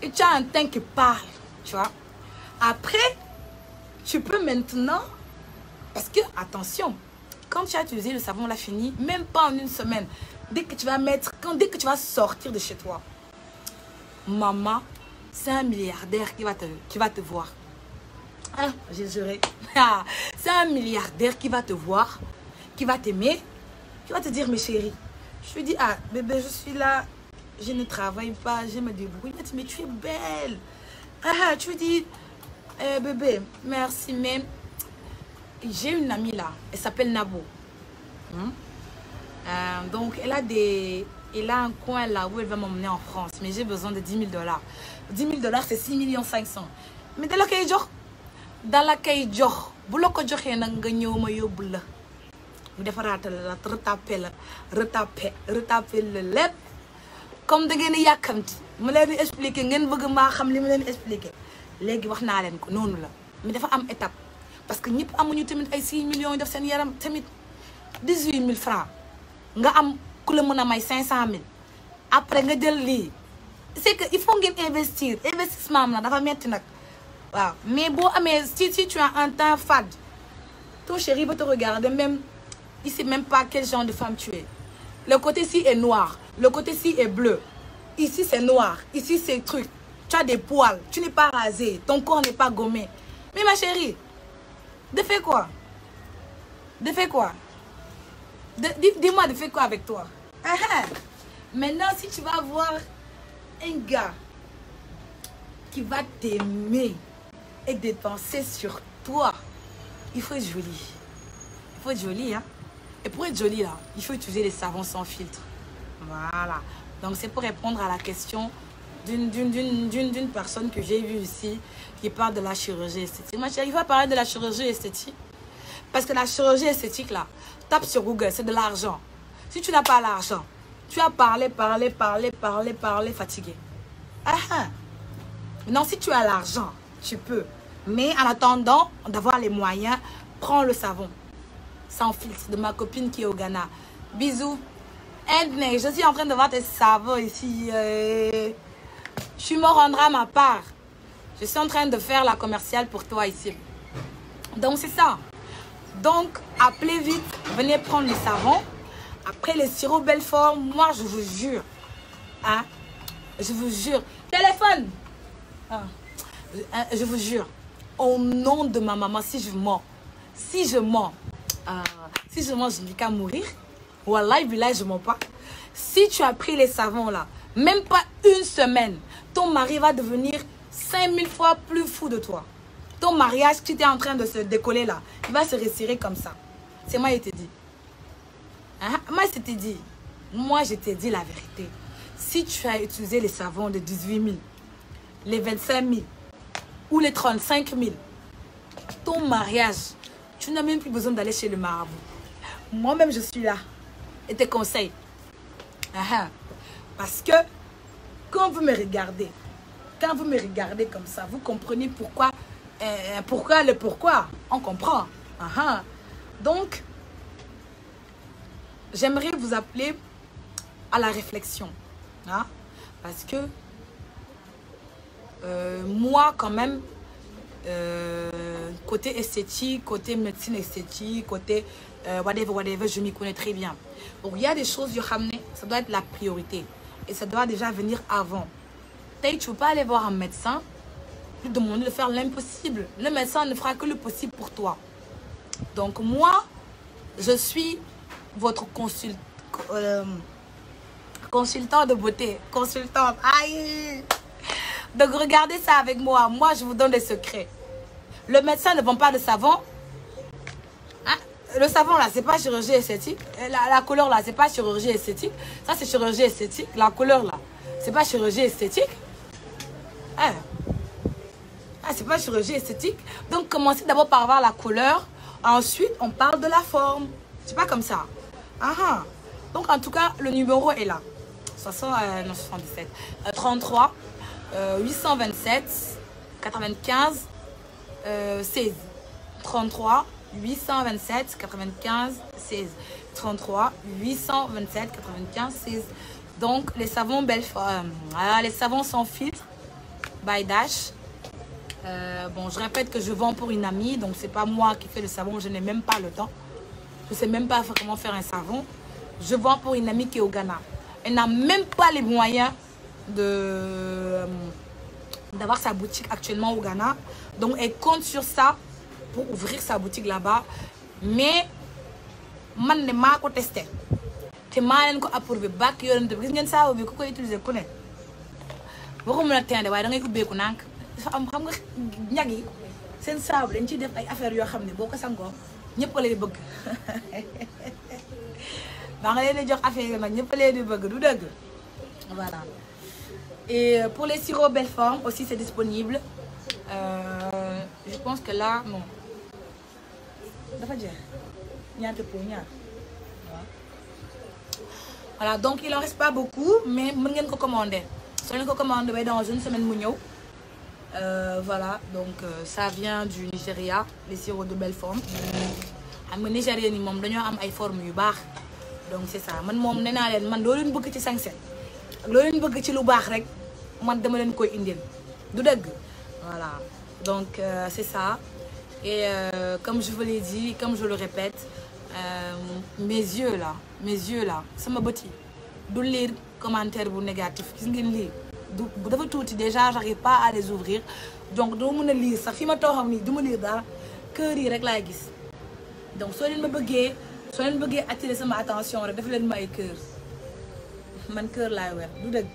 et tu as un teint qui parle, tu vois, après, tu peux maintenant, parce que, attention, quand tu as utilisé le savon là fini, même pas en une semaine, dès que tu vas sortir de chez toi, maman, c'est un milliardaire qui va te voir. Ah, j'ai juré. C'est un milliardaire qui va te voir, qui va t'aimer, qui va te dire, mes chéris. Je lui dis, ah, bébé, je suis là, je ne travaille pas, je me débrouille. Il m'a dit, mais tu es belle. Ah, tu lui dis, bébé, merci, mais j'ai une amie là, elle s'appelle Nabo. Donc, elle a un coin là où elle va m'emmener en France, mais j'ai besoin de 10 000 $. 10 000 $, c'est 6 500 000. Mais dès lors qu'elle dit, dala kay jox bu la ko joxee nag nga ñëw ma yóbbu la mu defaraatal la retapé la lépp comme da ngeen di yàkkamti mu leen di expliquer ngeen bëgg maa xam li mu leen expliquer léegi wax naa leen ko noonu la mais dafa am étape parce que ñëpp amuñu tamit ay 6 millions def seen yaram tamit 18 000 francs nga am ku la mën a may 500 000 après nga jël lii c'est que il faut ngeen investir investissement am na dafa metti nag waaw mais boo amee si tu as un teint fade ton chéri va te regarder même il sait même pas quel genre de femme tu es. Le côté-ci est noir, le côté-ci est bleu. Ici c'est noir, ici c'est truc. Tu as des poils, tu n'es pas rasé, ton corps n'est pas gommé. Mais ma chérie, de fait quoi? De fait quoi? Dis-moi de fait quoi avec toi? Maintenant si tu vas voir un gars qui va t'aimer et dépenser sur toi, il faut être joli. Il faut être joli, hein. Et pour être joli, là, il faut utiliser les savons sans filtre. Voilà. Donc, c'est pour répondre à la question d'une personne que j'ai vue ici qui parle de la chirurgie esthétique. Moi, j'arrive à parler de la chirurgie esthétique parce que la chirurgie esthétique, là, tape sur Google, c'est de l'argent. Si tu n'as pas l'argent, tu as parlé, fatigué. Non, si tu as l'argent, tu peux. Mais en attendant d'avoir les moyens, prends le savon. Sans filtre de ma copine qui est au Ghana. Bisous. Endney, je suis en train de voir tes savons ici. Tu me rendras ma part. Je suis en train de faire la commerciale pour toi ici. Donc c'est ça. Donc appelez vite. Venez prendre les savons. Après les sirops Belfort, moi je vous jure. Hein? Je vous jure. Téléphone. Je vous jure. Au nom de ma maman, si je mens. Si je mens, je ne dis qu'à mourir. Wallah, billah, je ne mens pas. Si tu as pris les savons là, même pas une semaine, ton mari va devenir 5000 fois plus fou de toi. Ton mariage qui était en train de se décoller là, il va se resserrer comme ça. C'est moi, je t'ai dit. Moi, je t'ai dit. Moi, je t'ai dit la vérité. Si tu as utilisé les savons de 18 000, les 25 000 ou les 35 000, ton mariage, tu n'as même plus besoin d'aller chez le marabout. Moi-même, je suis là. Et te conseille. Parce que quand vous me regardez comme ça, vous comprenez pourquoi, le pourquoi. On comprend. Donc, j'aimerais vous appeler à la réflexion. Parce que moi, quand même, côté esthétique, côté médecine esthétique, côté whatever, je m'y connais très bien. Donc il y a des choses, ça doit être la priorité. Et ça doit déjà venir avant. Tu ne peux pas aller voir un médecin, lui demander de faire l'impossible. Le médecin ne fera que le possible pour toi. Donc moi, je suis votre consultant de beauté. Consultante. Aïe! Donc regardez ça avec moi. Moi, je vous donne des secrets. Le médecin ne vend pas de savon. Le savon là, c'est pas chirurgie esthétique. La couleur là, c'est pas chirurgie esthétique. Ça, c'est chirurgie esthétique. La couleur là, c'est pas chirurgie esthétique. C'est pas chirurgie esthétique. Donc, commencez d'abord par voir la couleur. Ensuite, on parle de la forme. C'est pas comme ça. Donc, en tout cas, le numéro est là. 77. 33 827 95 16. 33 827 95 16. 33 827 95 16. Donc, les savons Belfort. Les savons sans filtre. By Dash. Bon, je répète que je vends pour une amie. Donc, c'est pas moi qui fais le savon. Je n'ai même pas le temps. Je sais même pas comment faire un savon. Je vends pour une amie qui est au Ghana. Elle n'a même pas les moyens d'avoir sa boutique actuellement au Ghana. Donc, elle compte sur ça pour ouvrir sa boutique là-bas. Mais, moi, je ne pas testé. Je n'ai pas approuvé. Je n'ai pas utilisé. Waxuma la tende waaye da ngay ubbeeku nànk dafa am xam nga ñag yi seen saabu dañ ciy def ay affaires yoo xam ne boo ko sangoo ñëpp lay bëgg ba nga leen di jox affaire yi nag ñëpp leen di bëgg du dëgg voilà. Et pour les sirops Belfort aussi c'est disponible je pense que là non dafa jeex ñaata pour ñaar waaw. Voilà, donc il en reste pas beaucoup mais mën ngeen ko commander soo leen ko commander ba dans une semaine mu ñëw. Voilà donc ça vient du Nigeria les sirops de belle forme xam nga Nigériens yi moom dañoo am ay formes yu baax donc c'est ça man moom nee naa leen man loo leen bëgg ci sañse loo leen bëgg ci lu baax rek man dama leen koy indil du dëgg voilà donc c'est ça et comme je vous l'ai dit comme je le répète mes yeux là sama bët yi du lire commentaire bu négatif gis ngeen lii du dafa tuuti déjà j'arrive pas à les ouvrir donc doo mën a lire sax fi ma tooxam nii du ma lire dara kër yi rek laay gis donc soo leen bëggee attirer sama attention rek def leen ma ay kër man kër laay weer du dëgg.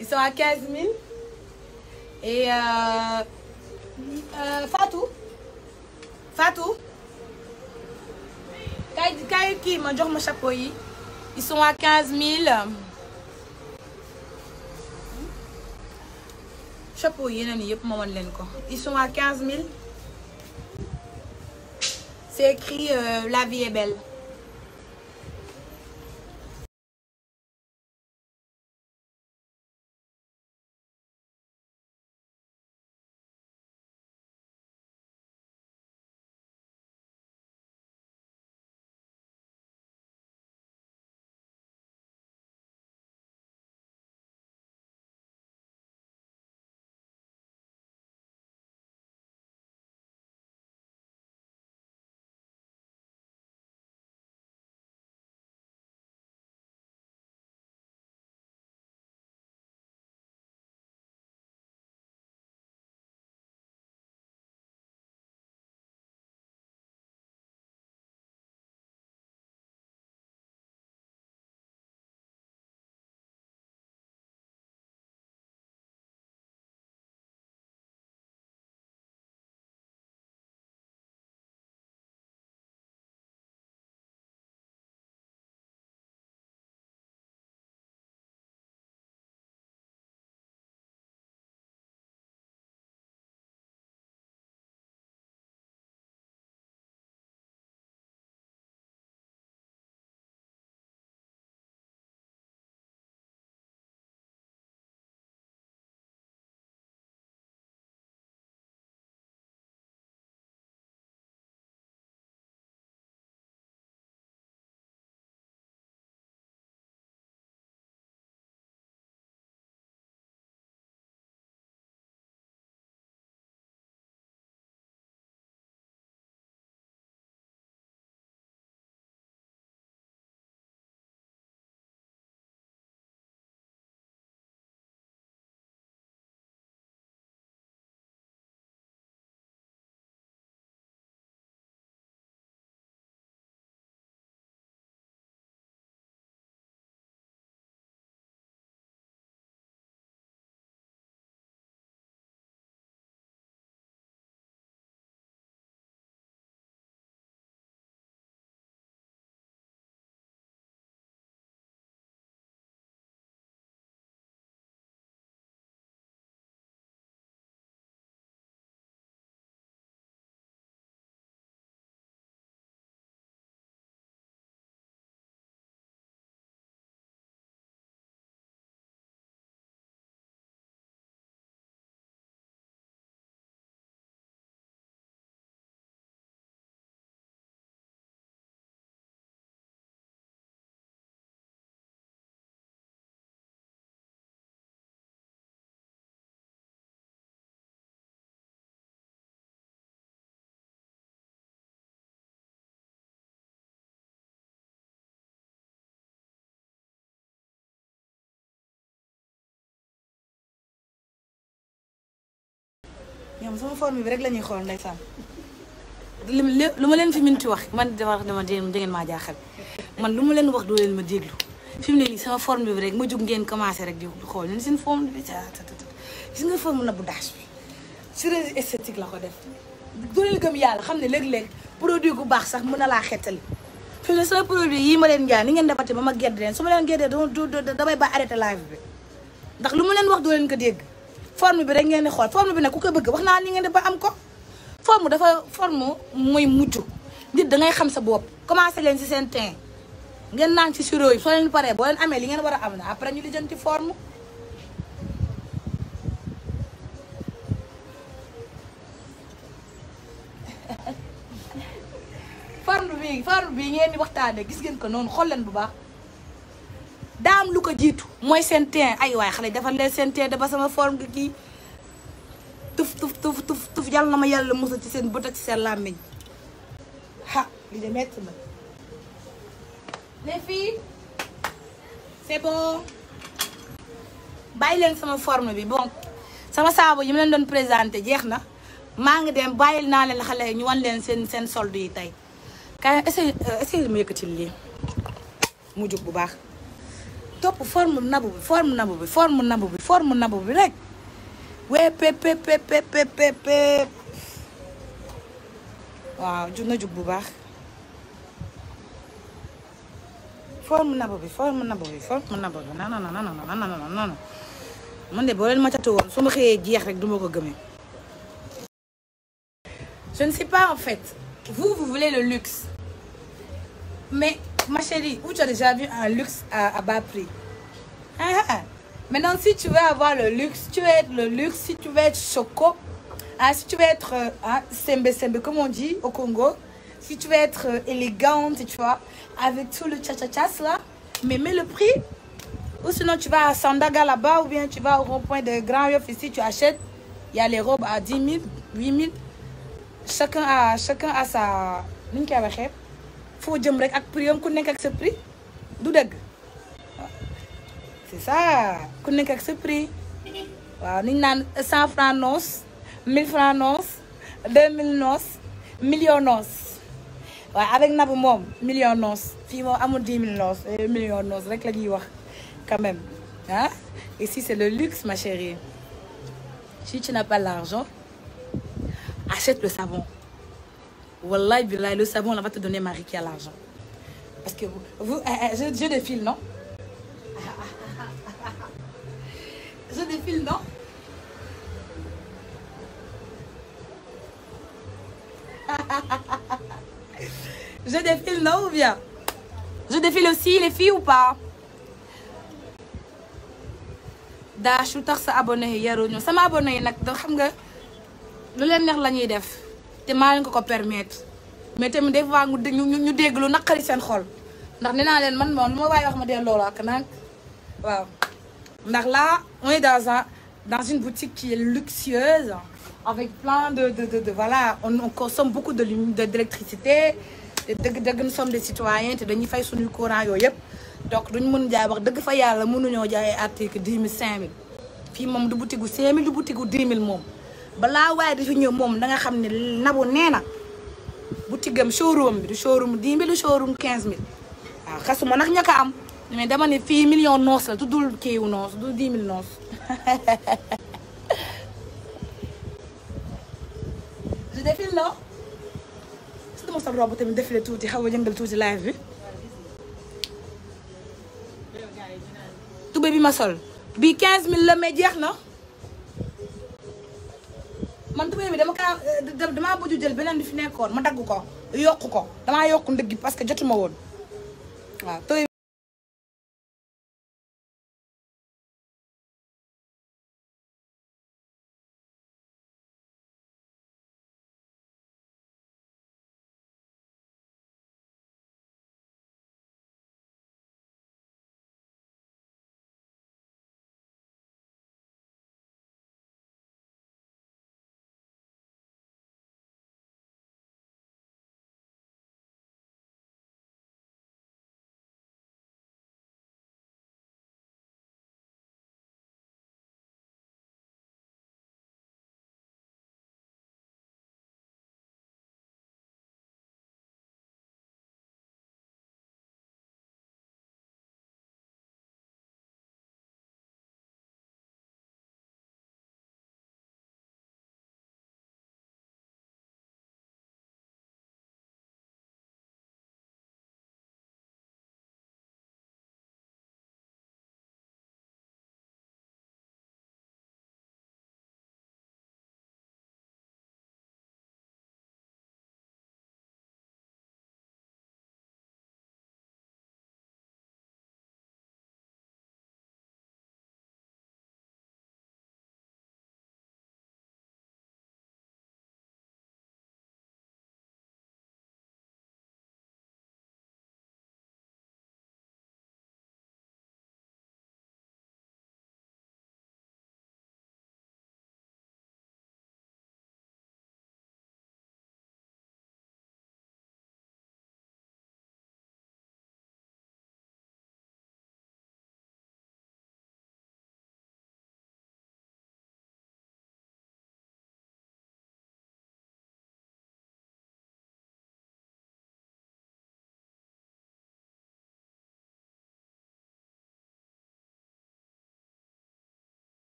Ils sont à 15 000 et Fatou kay kii ma jox ma chapeau yi ils sont à 15 000 chapeau yi yeneen yëpp ma wan leen ko ils sont à 15 000 c'est écrit la vie est belle. ñoom sama forme bi rek la ñuy xool ndeysaan lu ma leen fi minti wax man dama ngeen maa jaaxal man lu ma leen wax doo leen ma déglu fi mu ne nii sama forme bi rek ma jug ngeen commencé rek di xool ñun seen forme bi gis nga forme Nabou Dash bi chirurgie esthétique la ko def doo leen gëm yàlla xam ne léeg-léeg produit gu baax sax mën na laa xettali fi mu ne sama produit yii ma leen jaay ni ngeen defati ba ma gedd leen su ma leen geddee damay ba arrêté live bi ndax lu ma leen wax doo leen ko dégg forme bi rek ngeen di xool forme bi nag ku ko bëgg wax naa ni ngeen di ba am ko forme dafa forme mooy mujj nit da ngay xam sa bopp commencé leen ci seen teint ngeen naan ci sirop yi soo leen paree boo leen amee li ngeen war a am na après ñu lijjanti forme forme bi ngeen di waxtaanee gis ngeen ko noonu xool leen bu baax daam lu ko jiitu mooy seen teint ay waay xale defal leen seen teint dafa sama forme gi kii tuf yàlla na ma yàlla musal ci seen bët ak ci seen làmmiñ ha li de metti na les filles c'est bon bàyyi leen sama forme bi bon sama saabu yi ma leen doon présenté jeex na maa ngi dem bàyyil naa leen xale ñu wan leen seen solde yi tey kay essayé ma yëkkatil lii mu jóg bu baax topp forme Nabou bi rek wee pep waaw jug na jug bu baax forme Nabou bi non man de boo leen ma catu woon su ma xëyee jeex rek duma ko gëmee. Je ne sais pas en fait vous voulez le luxe mais ma chérie où tu as déjà vu un luxe à bas prix maintenant si tu veux avoir le luxe tu veux être le luxe si tu veux être choco si tu veux être sembe comme on dit au Congo si tu veux être élégante tu vois avec tout le tcha-tcha-tchas là mais mets le prix ou sinon tu vas à Sandaga là-bas ou bien tu vas au rond-point de Grand Yoff ici tu achètes il y a les robes à 10 000 8 000 chacun a sa ni ñu koy waxee foo jëm rek ak prix am ku nekk ak sa prix du dëgg c'est ça ku nekk ak sa prix waaw ni ñu naan 100 francs noos 1000 francs noos 2000 noos million noos waaye avec Nabou moom million noos fii moom amul 10 000 noos million noos rek la ñuy wax quand même ici c'est le luxe ma chérie si tu n'as pas l'argent achète le savon. Wallahi billahi, le savon là va te donner Marie qui a l'argent. Parce que vous je défile, non? Je défile, non? Je défile, non ou bien? Je défile aussi les filles ou pas? Dash lu tax sa abonné yi yaruñu sama abonné yi nag da xam nga lu leen neex la ñuy def te maa leen ko permettre mais tamit des fois ñu dégg lu naqari seen xol ndax nee naa leen man moom lu ma waaye wax ma dee loolu ak nag waaw ndax là on est dans une boutique qui est luxueuse avec plein de voilà on consomme beaucoup d'électricité dëgg nous sommes des citoyens te dañuy fay suñu courant yooyu yëpp donc duñ mën jaay wax dëgg fa yàlla mënuñoo jaay article 10 000 5 000 fii moom du boutique gu 5 000 du boutique gu 10 000 moom balaa waaye dafa ñëw moom da nga xam ne Nabou nee na boutique am showroom bi du showroom 10 000 du showroom 15 000 waaw xasuma nag ñaka am mais dama ne fii million noos la tuddul kiiwu noos du 10 000 noos je défile non su dama sa robe tamit défilé tuuti xaw a jëngal tuuti live bi tubé bi ma sol bii 15 000 la mais jeex na man tubé bi damaa bëgg jël beneen bi fi nekkoon ma dagg ko yokk ko damaa yokk ndëgg parce que jotuma woon waaw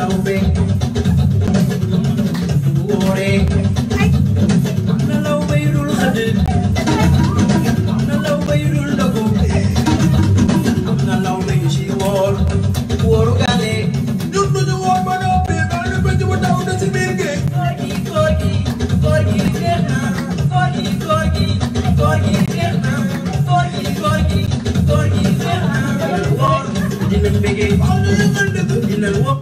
lawbe woore am na lawbe yu dul xëdd am na lawbe yu dul dogu am na lawbe yu ci wóoru gale ñun duñu woor ba noppi mel ni bëcc bu taw na ci biir géej góor gi neex na góor gi neex na góor gi neex na woor dinañ bëggee dinañ wop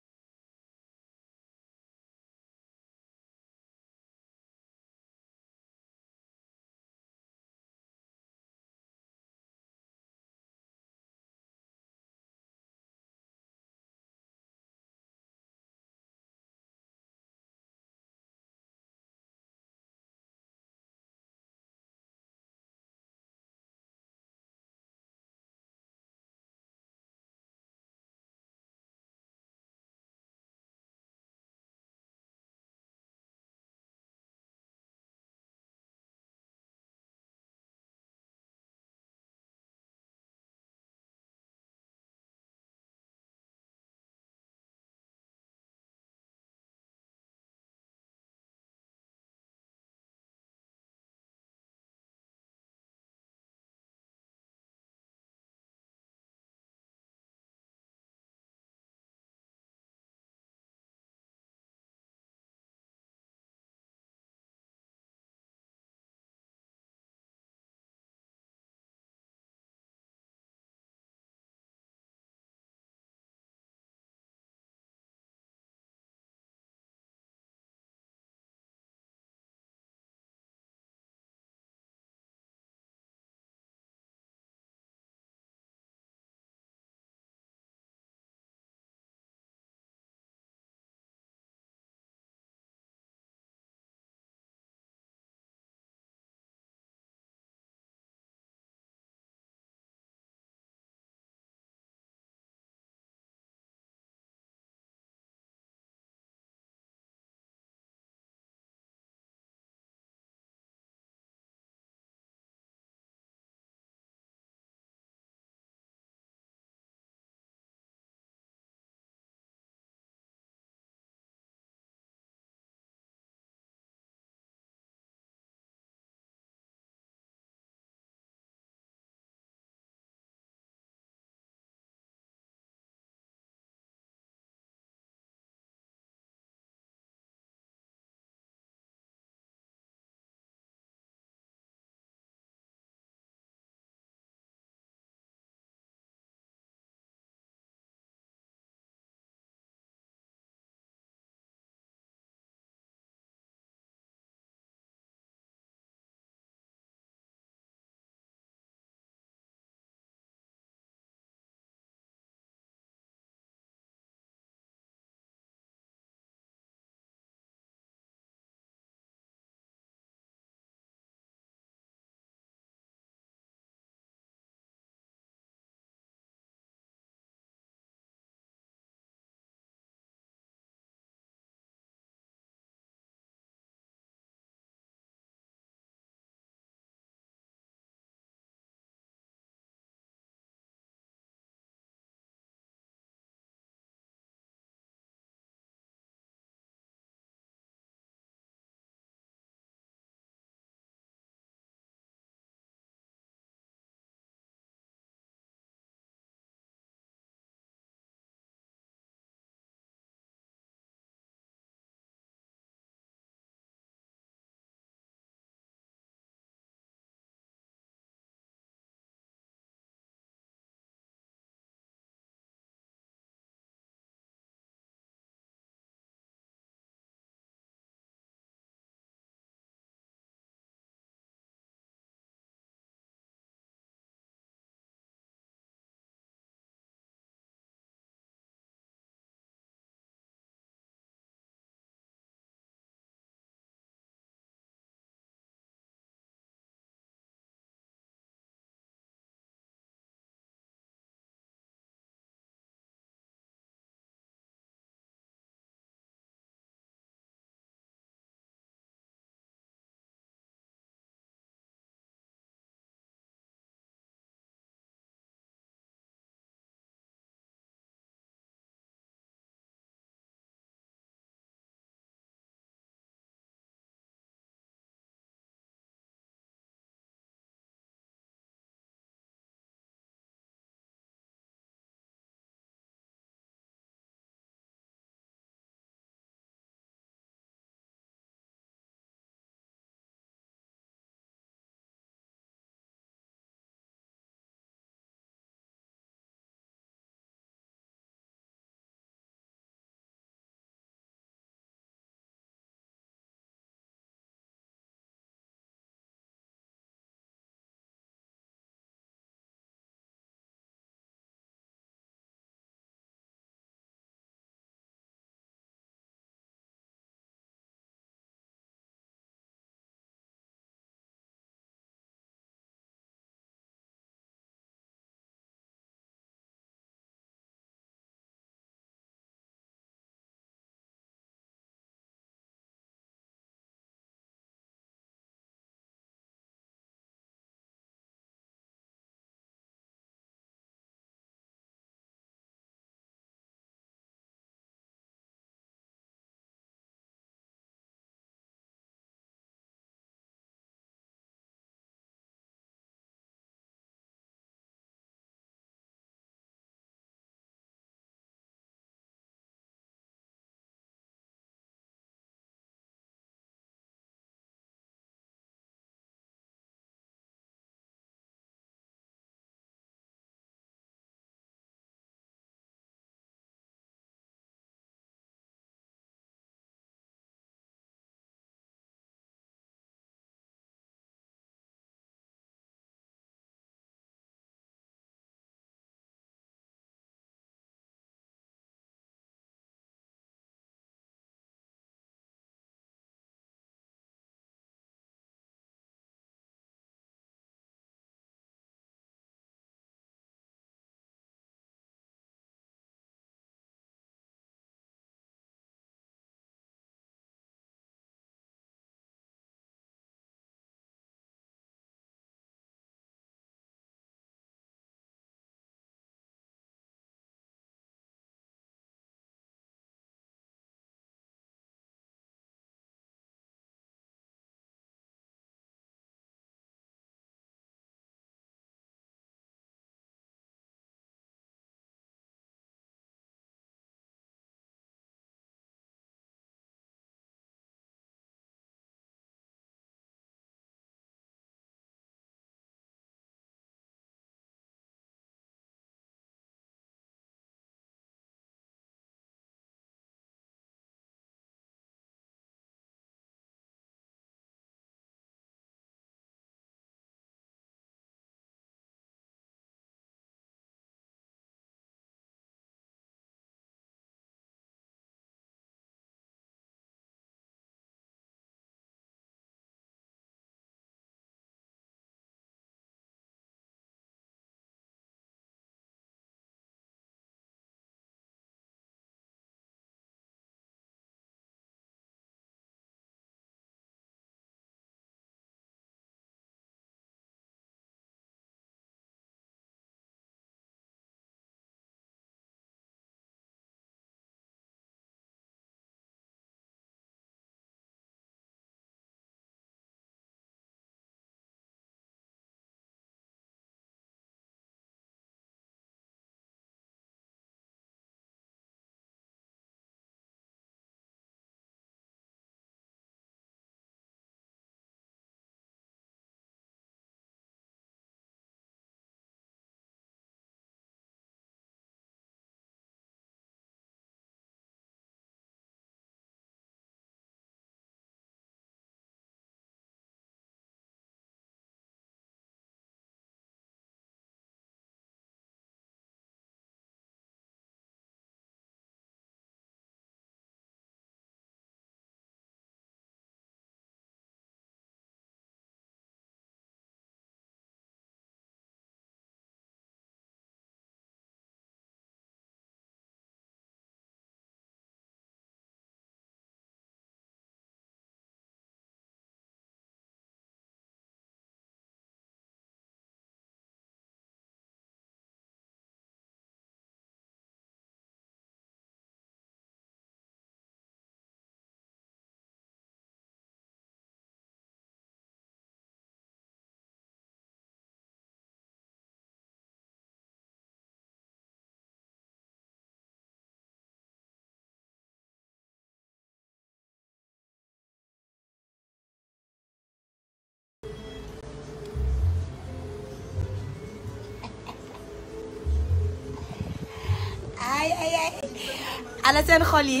ana seen xol yi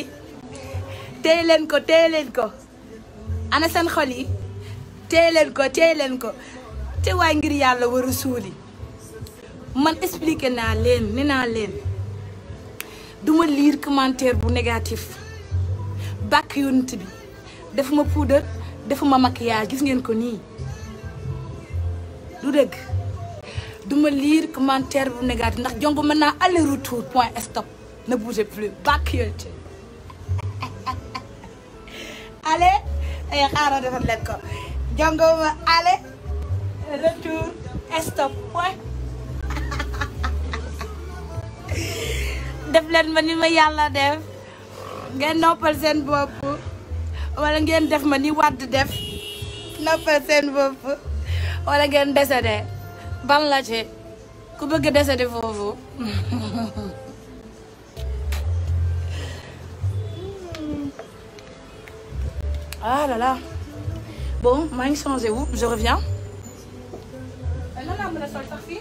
téye leen ko ana seen xol yi téye leen ko te waay ngir yàlla war a suuli man expliqué naa leen ni naa leen duma lire commentaire bu négatif bàkk yonent bi defuma poudre defuma maquillage gis ngeen ko nii du dëgg duma lire commentaire bu négatif ndax jongo mën naa aller retour point stop ne bougez plus bàkk yonent allez ay xaaral defal leen ko jongo ma allez retour stop point def leen ma ni ma yàlla def ngeen noppal seen bopp wala ngeen def ma ni Wade def noppal seen bopp wala ngeen décédé ban la ci ku bëgg décédé foofu ah là là bon maa ngi changé wu je reviens nan laa mën a sol sax fii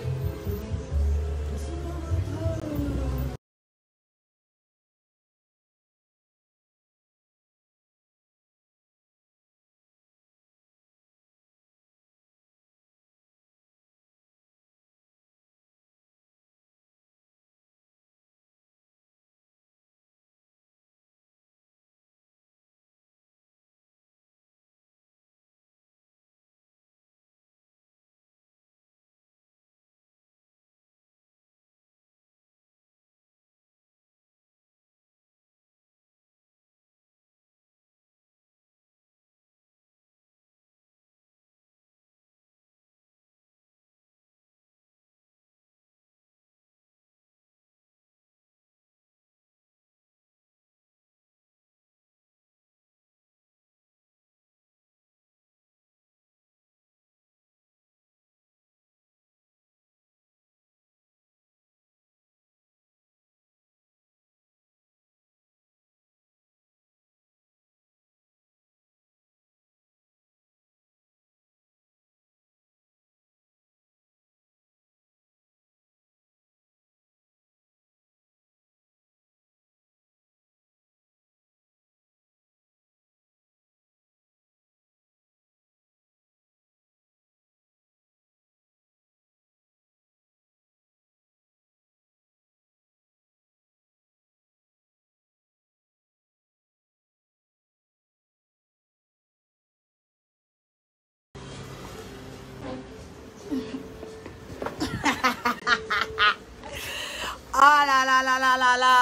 ah la la la la la la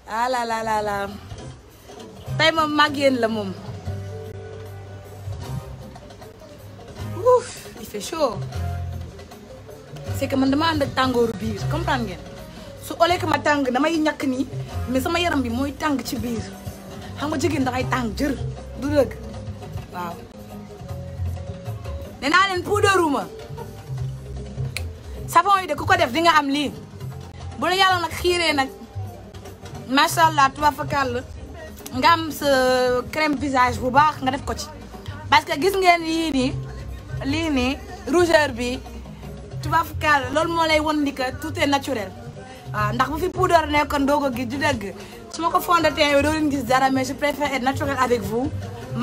ah la la la la tey moom mag yéen la moom ouf il fait chaud c'est que man dama ànd ak tàngooru biir comprendre ngeen su olee que ma tàng damay ñàkk nii mais sama yaram bi mooy tàng ci biir xam nga jigéen dafay tàng jër du dëgg waaw nee naa leen puudaruma savon yi de ku ko def di nga am lii bu la yàlla nag xiiree nag macha allah tubaab fakal nga am sa crème visage bu baax nga def ko ci parce que gis ngeen lii nii rougeur bi tubaab fakal loolu moo lay won ni que tout est naturel waaw ndax bu fi poudre nekkoon doo ko gis du dëgg su ma ko fond de teint yooyu doo leen gis dara mais je préfère être naturel avec vous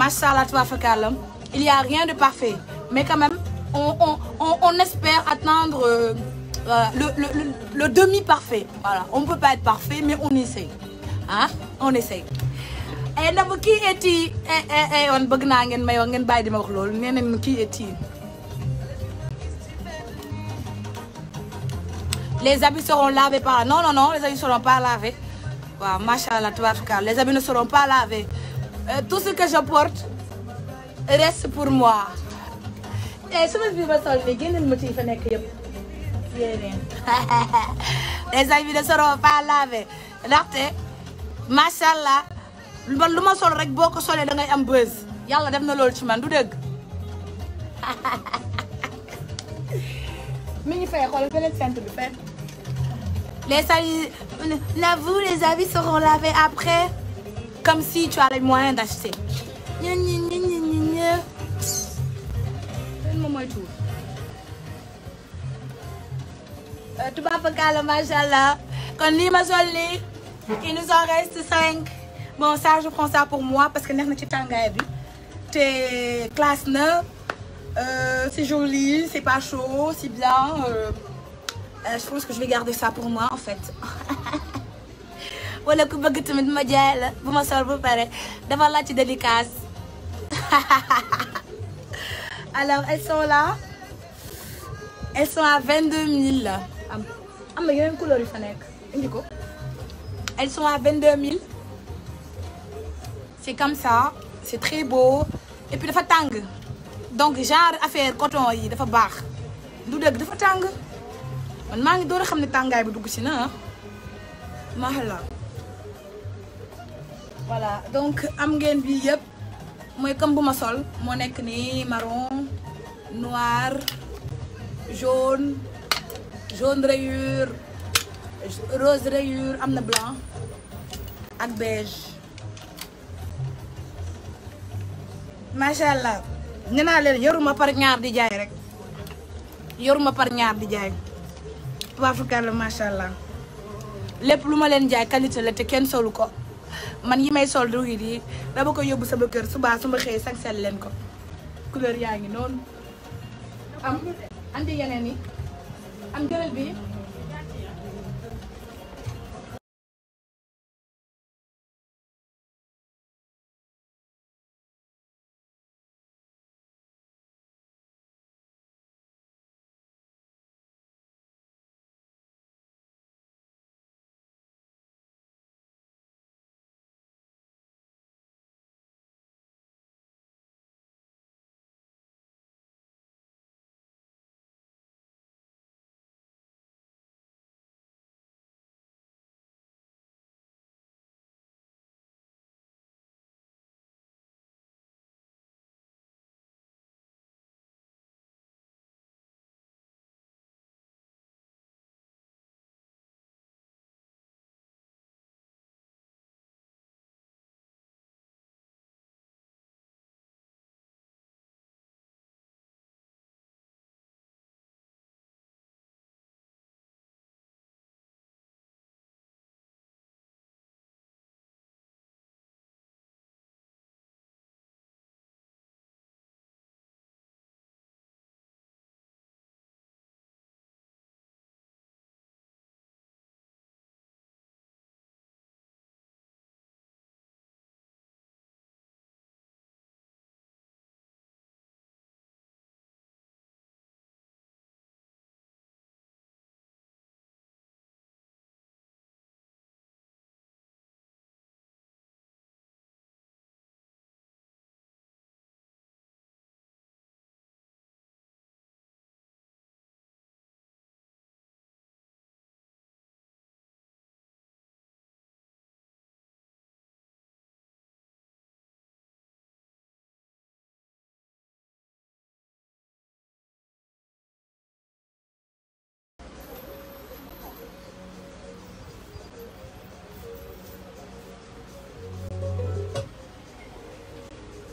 macha allah tubaab fakal il y a rien de parfait mais quand même on espère atteindre le demi-parfait. Voilà, on ne peut pas être parfait, mais on essaye. Hein? On essaye. Et donc, qui est-il? On bëgg naa ngeen may wax ngeen bàyyi di ma wax loolu nee nañu qui est-il? Les habits seront lavés par... Non, non, non, les habits ne seront pas lavés. Wow, machallah, tabarakallah. Les habits ne seront pas lavés. Tout ce que je porte reste pour moi. Et su ma fi ma sol nii génneel ma ci fa nekk yëpp. Les habits ne seront pas lavés ndaxte machallah man lu ma sol rek boo ko solee da ngay am buzz yàlla def na loolu ci man du dëgg mi ngi fay xool beneen centre bi fay les habits seront lavés après comme si tu as les moyens d'acheter moom mooy tout tubaab fakala machallah kon lii ma sol nii il nous en reste 5 bon ça je prends ça pour moi parce que neex na ci tàngaay bi te classe na c'est joli c'est pas chaud c'est bien je pense que je vais garder ça pour moi en fait wala ku bëgg tamit ma jaay la bu ma sol ba pare dafa laaj ci délicace alors elles sont là elles sont à 22 000 là am na yeneen couleur yu fa nekk indi ko elles sont à 22 000 c'est comme ça c'est très beau et puis dafa tàng donc genre affaire coton yi dafa baax du dëgg dafa tàng man maa ngi door a xam ne tàngaay bi dugg si na mahala voilà donc am ngeen bi yëpp mooy comme bu ma sol moo nekk nii marron noir jaune rayure rose rayure am na blanc ak beige macha allah nee naa leen yoruma par ñaar di jaay rek yoruma par ñaar di jaay tubaafukàlla macha allah lépp lu ma leen jaay qualité la te kenn solu ko man yi may sol du yi dama ko yóbbu sama kër suba su ma xëyee sagsel leen ko couleur yaa ngi noonu am andi yeneen yi am jëlal bi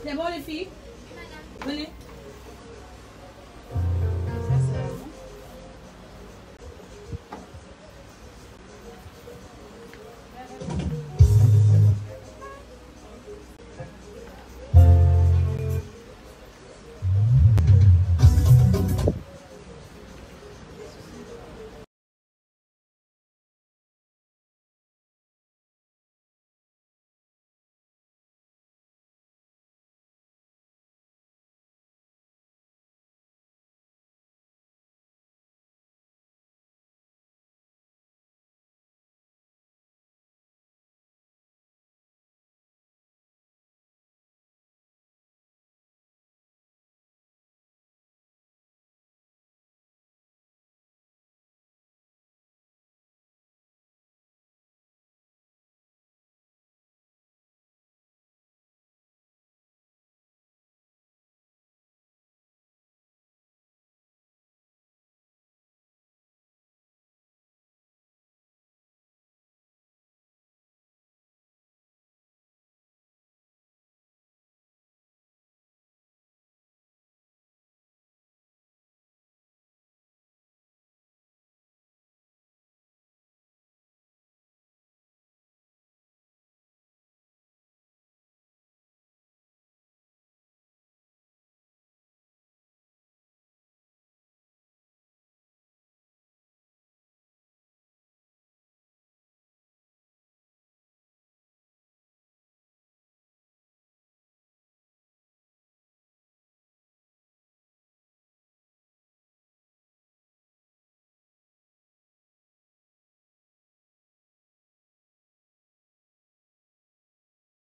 c'est bon les filles